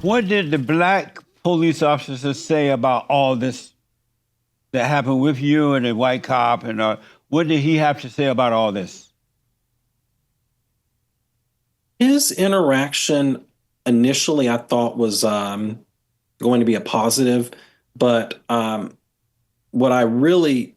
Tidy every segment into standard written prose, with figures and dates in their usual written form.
What did the black police officers say about all this that happened with you and the white cop? And what did he have to say about all this? His interaction initially I thought was going to be a positive, but what I really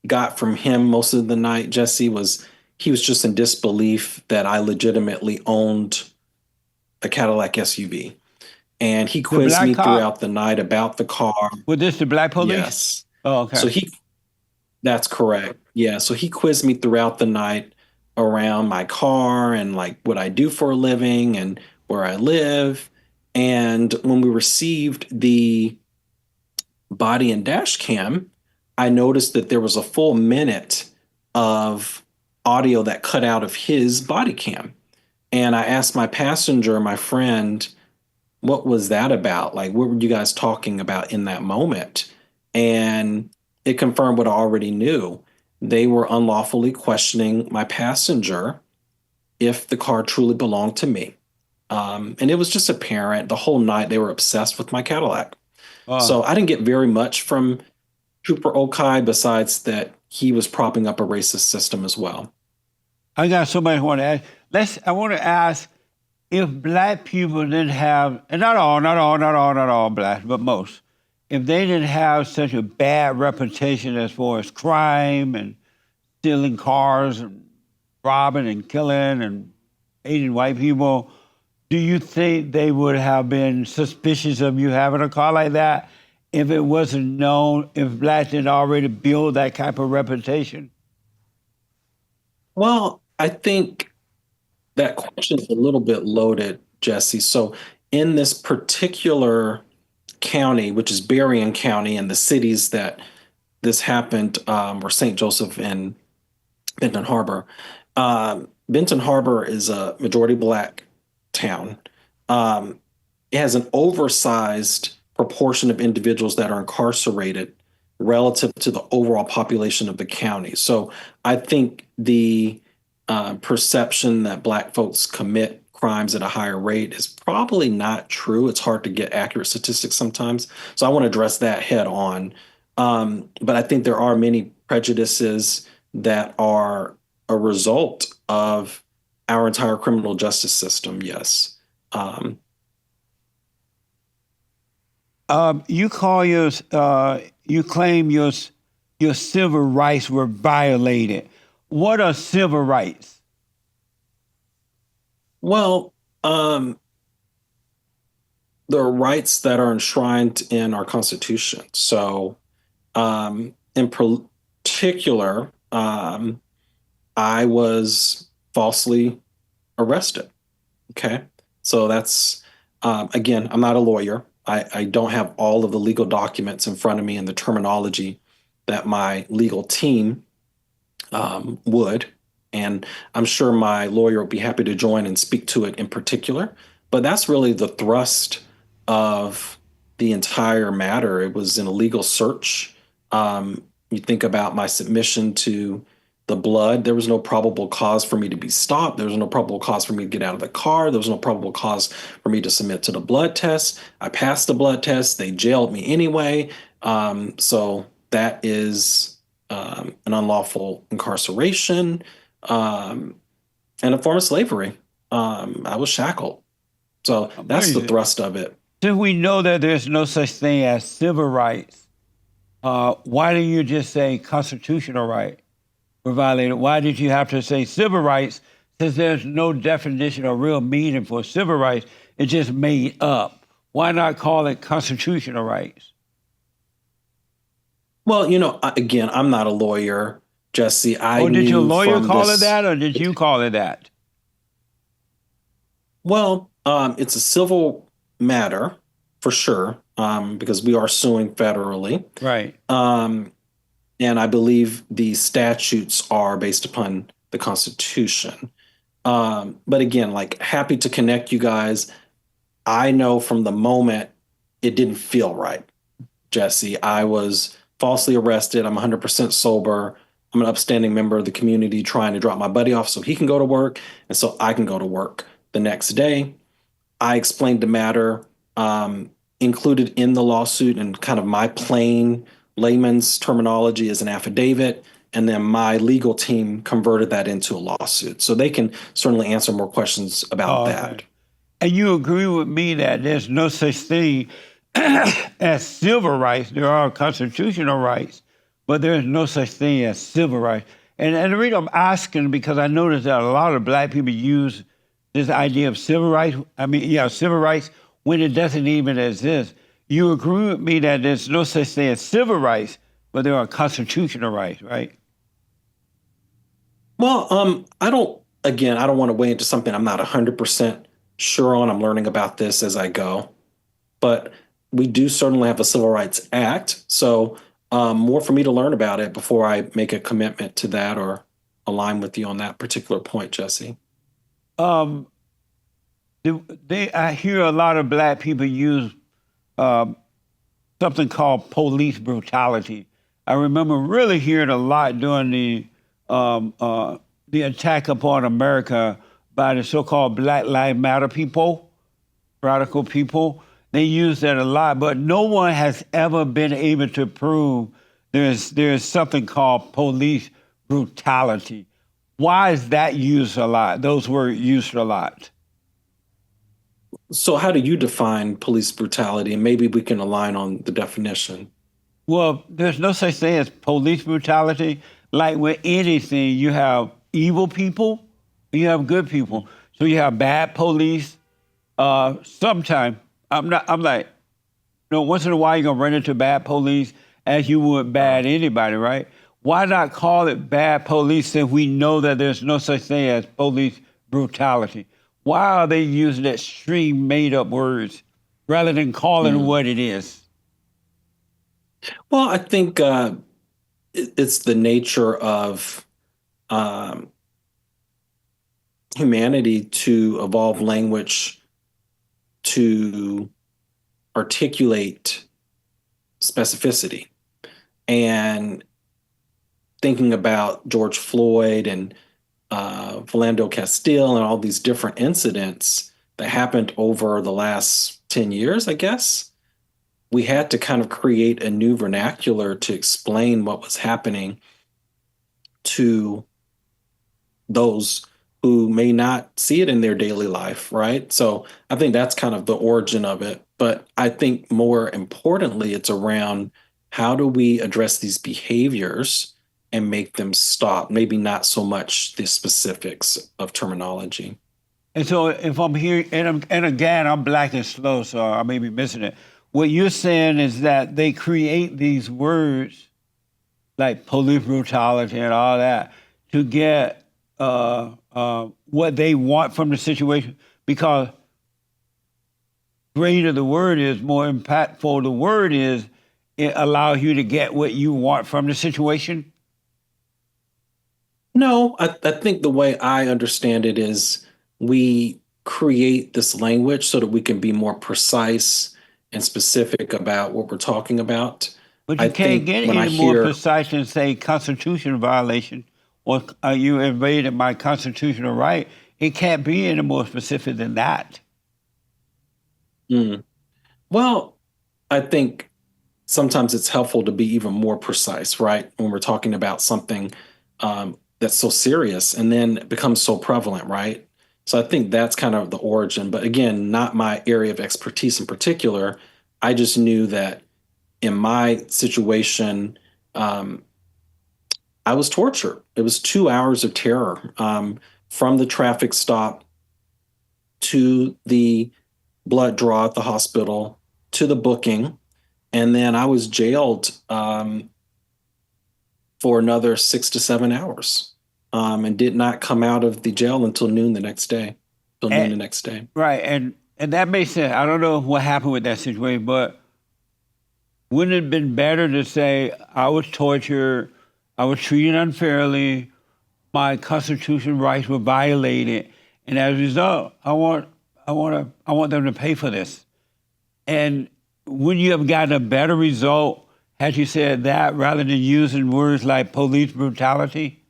got from him most of the night, Jesse, was he was just in disbelief that I legitimately owned a Cadillac SUV. And he The quizzed black me cop? throughout the night about the car. Was this the black police? Yes. Oh, So okay. that's correct. Yeah. So he quizzed me throughout the night around my car and like what I do for a living and where I live. And when we received the body and dash cam, I noticed that there was a full minute of audio that cut out of his body cam. And I asked my passenger, my friend, what was that about? Like, what were you guys talking about in that moment? And it confirmed what I already knew. They were unlawfully questioning my passenger if the car truly belonged to me. And it was just apparent the whole night they were obsessed with my Cadillac. Uh, So I didn't get very much from Cooper Okai besides that he was propping up a racist system as well. I got somebody who want to ask. I want to ask if black people didn't have, and not all black, but most, if they didn't have such a bad reputation as far as crime and stealing cars and robbing and killing and hating white people, do you think they would have been suspicious of you having a car like that if it wasn't known, if blacks didn't already build that type of reputation? Well, I think that question is a little bit loaded, Jesse. So, in this particular county, which is Berrien County, and the cities that this happened were St. Joseph and Benton Harbor. Benton Harbor is a majority black town. Um, it has an oversized proportion of individuals that are incarcerated relative to the overall population of the county. So I think the perception that black folks commit crimes at a higher rate is probably not true. It's hard to get accurate statistics sometimes. So I want to address that head on. But I think there are many prejudices that are a result of our entire criminal justice system. Yes. Um, You call you claim your civil rights were violated. What are civil rights? well, um, the rights that are enshrined in our Constitution. So, in particular, I was falsely arrested. Okay. So that's, again, I'm not a lawyer. I don't have all of the legal documents in front of me and the terminology that my legal team would. And I'm sure my lawyer will be happy to join and speak to it in particular. But that's really the thrust of the entire matter. It was an illegal search. You think about my submission to the blood, there was no probable cause for me to be stopped. There was no probable cause for me to get out of the car. There was no probable cause for me to submit to the blood test. I passed the blood test. They jailed me anyway. So that is an unlawful incarceration um, and a form of slavery. I was shackled. So that's the Amazing. thrust of it. Since we know that there's no such thing as civil rights, why didn't you just say constitutional right were violated? Why did you have to say civil rights since there's no definition or real meaning for civil rights? It's just made up. Why not call it constitutional rights? Well, again, I'm not a lawyer, Jesse. I Or did your knew lawyer from call it this. that, or did you call it that? Well, it's a civil matter for sure, because we are suing federally. Right. Um, and I believe the statutes are based upon the Constitution. But again, like happy to connect you guys. I know from the moment it didn't feel right, Jesse. I was falsely arrested. I'm 100% sober. I'm an upstanding member of the community trying to drop my buddy off so he can go to work and so I can go to work the next day. I explained the matter included in the lawsuit, and kind of my plain layman's terminology is an affidavit. And then my legal team converted that into a lawsuit. So they can certainly answer more questions about Oh, that. okay. And you agree with me that there's no such thing as civil rights. There are constitutional rights, but there's no such thing as civil rights. And the reason I'm asking, because I noticed that a lot of black people use this idea of civil rights. I mean, yeah, civil rights when it doesn't even exist. You agree with me that there's no such thing as civil rights, but there are constitutional rights, right? Well, I don't want to weigh into something I'm not 100% sure on. I'm learning about this as I go. But we do certainly have a Civil Rights Act. So more for me to learn about it before I make a commitment to that or align with you on that particular point, Jesse. Um, I hear a lot of black people use um, something called police brutality. I remember really hearing a lot during the attack upon America by the so-called Black Lives Matter people, radical people. They use that a lot, but no one has ever been able to prove there's something called police brutality. Why is that used a lot? Those were used a lot. So, how do you define police brutality? And maybe we can align on the definition. Well, there's no such thing as police brutality. Like with anything, you have evil people, and you have good people. So you have bad police. Sometimes I'm like, once in a while you're gonna run into bad police as you would bad anybody, right? Why not call it bad police if we know that there's no such thing as police brutality? Why are they using extreme made up words rather than calling it Mm. what it is? Well, I think it's the nature of um, humanity to evolve language to articulate specificity. And thinking about George Floyd and Philando Castile and all these different incidents that happened over the last 10 years, I guess, we had to kind of create a new vernacular to explain what was happening to those who may not see it in their daily life, right? So I think that's kind of the origin of it. But I think more importantly, it's around how do we address these behaviors and make them stop? Maybe not so much the specifics of terminology. And so if I'm here, and again, I'm black and slow, so I may be missing it. What you're saying is that they create these words like police brutality and all that to get what they want from the situation, because greater the word is, more impactful the word is, it allows you to get what you want from the situation. No, I think the way I understand it is we create this language so that we can be more precise and specific about what we're talking about. But I you can't think get when I any more hear, precise than say constitutional violation or you invaded my constitutional right. It can't be any more specific than that. mm, well, I think sometimes it's helpful to be even more precise, right? When we're talking about something that's so serious and then it becomes so prevalent, right? So I think that's kind of the origin. But again, not my area of expertise in particular. I just knew that in my situation, um, I was tortured. It was 2 hours of terror from the traffic stop to the blood draw at the hospital to the booking. And then I was jailed for another 6 to 7 hours and did not come out of the jail until noon the next day. Till noon And, the next day. right, and that makes sense. I don't know what happened with that situation, but wouldn't it have been better to say I was tortured, I was treated unfairly, my constitutional rights were violated, and as a result, I want them to pay for this. And wouldn't you have gotten a better result had you said that rather than using words like police brutality?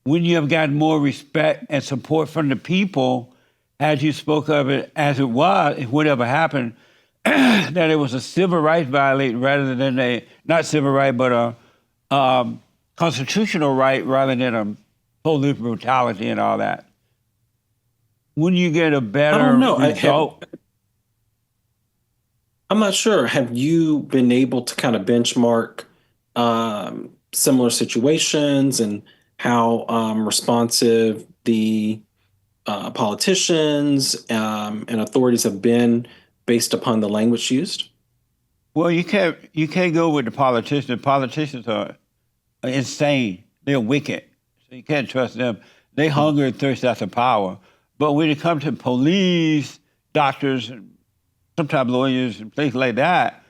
Wouldn't you have gotten more respect and support from the people had you spoke of it as it was, if whatever happened, that it was a civil rights violation rather than not civil right, but a constitutional right rather than a police brutality and all that? Wouldn't you get a I better don't know. result? I'm not sure. Have you been able to kind of benchmark similar situations and how responsive the politicians and authorities have been based upon the language used? Well, you can't go with the politicians. The politicians are insane. They're wicked. So you can't trust them. They hunger and thirst after power. But when it comes to police, doctors, and sometimes lawyers and places like that,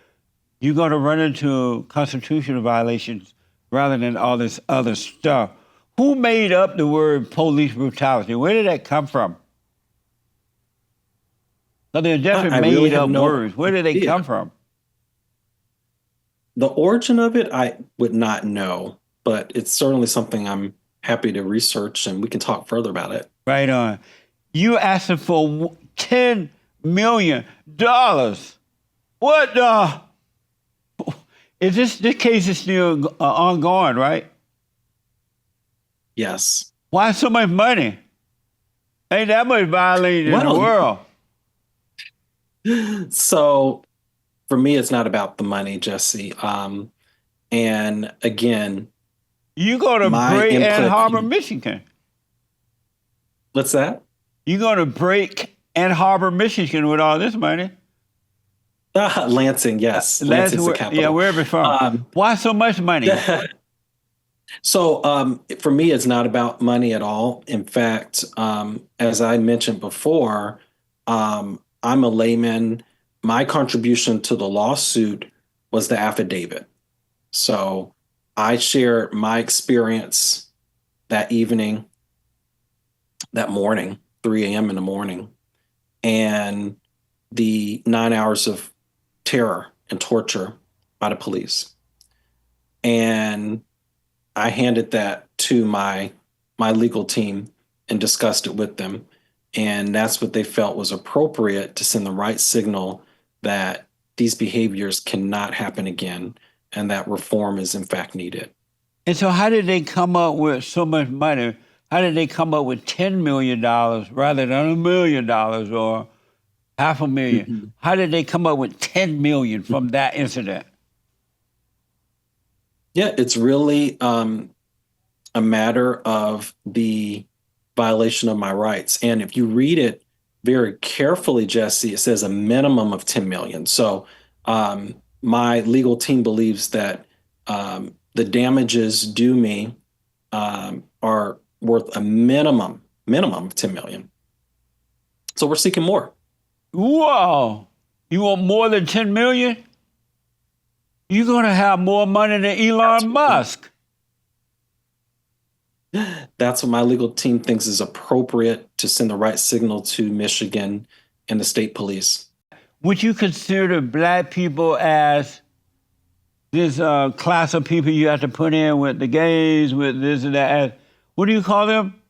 you're going to run into constitutional violations rather than all this other stuff. Who made up the word police brutality? Where did that come from? So they're definitely I really made have up no words. Where did they idea. come from? The origin of it, I would not know, but it's certainly something I'm happy to research and we can talk further about it. Right on. You asking for $10 million. What the? Is this case is still ongoing, right? Yes. Why so much money? Ain't that much violated in the Well, world. so for me, it's not about the money, Jesse. And again, You go to my break Ann input. Arbor, Michigan. What's that? You going to break Ann Arbor, Michigan with all this money. Lansing, yes. Lansing's the capital. Yeah, wherever from. Why so much money? So for me, it's not about money at all. In fact, as I mentioned before, I'm a layman. My contribution to the lawsuit was the affidavit. So I shared my experience that evening, that morning, 3 a.m. in the morning, and the 9 hours of terror and torture by the police. And I handed that to my legal team and discussed it with them. And that's what they felt was appropriate to send the right signal that these behaviors cannot happen again and that reform is in fact needed. And so how did they come up with so much money? How did they come up with $10 million rather than $1 million or $500,000? Mm-hmm. How did they come up with $10 million from that incident? Yeah, it's really a matter of the violation of my rights. And if you read it very carefully, Jesse, it says a minimum of 10 million. So my legal team believes that the damages due me are worth a minimum of 10 million. So we're seeking more. Whoa, you want more than 10 million? You're going to have more money than Elon Musk. That's what my legal team thinks is appropriate to send the right signal to Michigan and the state police. Would you consider black people as this class of people you have to put in with the gays, with this and that? What do you call them?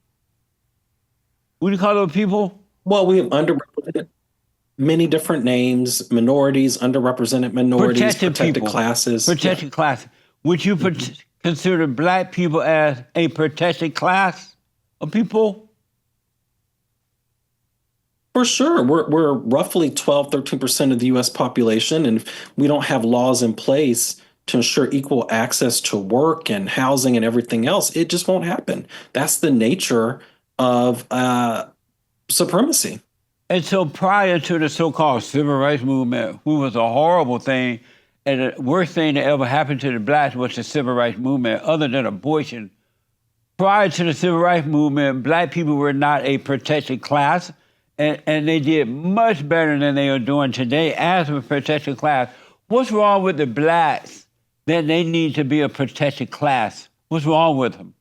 What do you call those people? Well, we have underrepresented many different names, minorities, underrepresented minorities, protected classes. Protected classes. Would you consider black people as a protected class of people? For sure. We're roughly 12, 13% of the U.S. population, and if we don't have laws in place to ensure equal access to work and housing and everything else, it just won't happen. That's the nature of supremacy. And so prior to the so-called civil rights movement, which was a horrible thing, and the worst thing that ever happened to the blacks was the civil rights movement, other than abortion. Prior to the civil rights movement, black people were not a protected class, and they did much better than they are doing today as a protected class. What's wrong with the blacks that they need to be a protected class? What's wrong with them?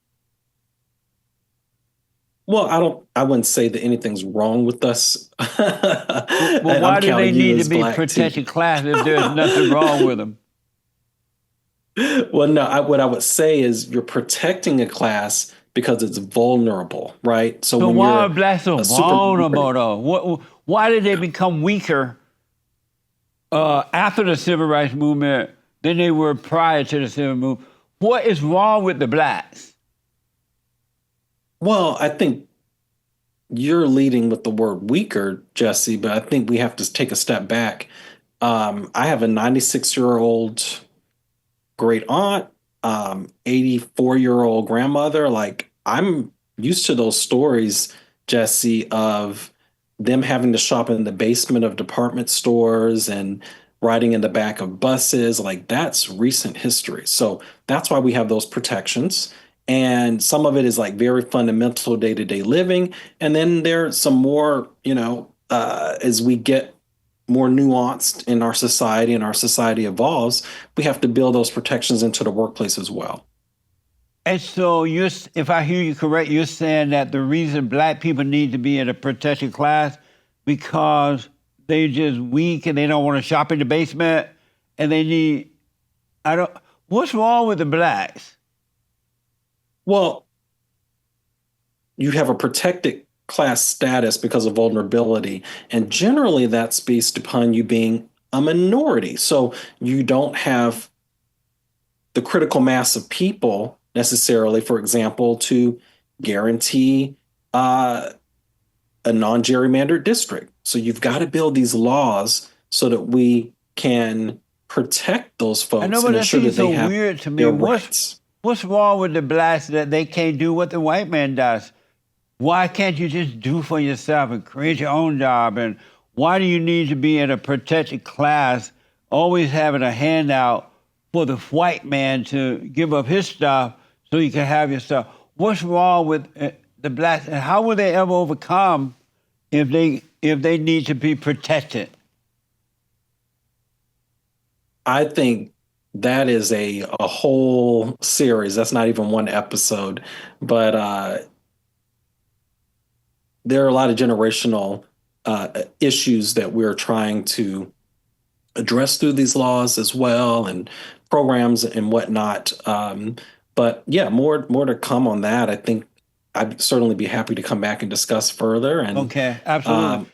Well, I wouldn't say that anything's wrong with us. Well, why do they need to be protected class if there's nothing wrong with them? Well, no, what I would say is you're protecting a class because it's vulnerable, right? So when why are blacks so vulnerable, though? Why did they become weaker After the civil rights movement than they were prior to the civil movement. What is wrong with the blacks? Well, I think you're leading with the word weaker, Jesse, but I think we have to take a step back. I have a 96-year-old great aunt, 84-year-old grandmother. Like, I'm used to those stories, Jesse, of them having to shop in the basement of department stores and riding in the back of buses. Like, that's recent history. So that's why we have those protections. And some of it is like very fundamental day to day living. And then there's some more, as we get more nuanced in our society and our society evolves, we have to build those protections into the workplace as well. And so, if I hear you correct, you're saying that the reason black people need to be in a protected class because they're just weak and they don't want to shop in the basement, and they need. I don't. What's wrong with the blacks? Well, you have a protected class status because of vulnerability. And generally, that's based upon you being a minority. So you don't have the critical mass of people necessarily, for example, to guarantee a non gerrymandered district. So you've got to build these laws so that we can protect those I know, folks but and that ensure that seems they so have weird to me. their rights. What's wrong with the blacks that they can't do what the white man does? Why can't you just do for yourself and create your own job? And why do you need to be in a protected class, always having a handout for the white man to give up his stuff so you can have your stuff? What's wrong with the blacks? And how will they ever overcome if they need to be protected? I think that is a whole series. That's not even one episode, but there are a lot of generational issues that we're trying to address through these laws as well, and programs and whatnot. But yeah, more to come on that. I think I'd certainly be happy to come back and discuss further. And Okay, absolutely.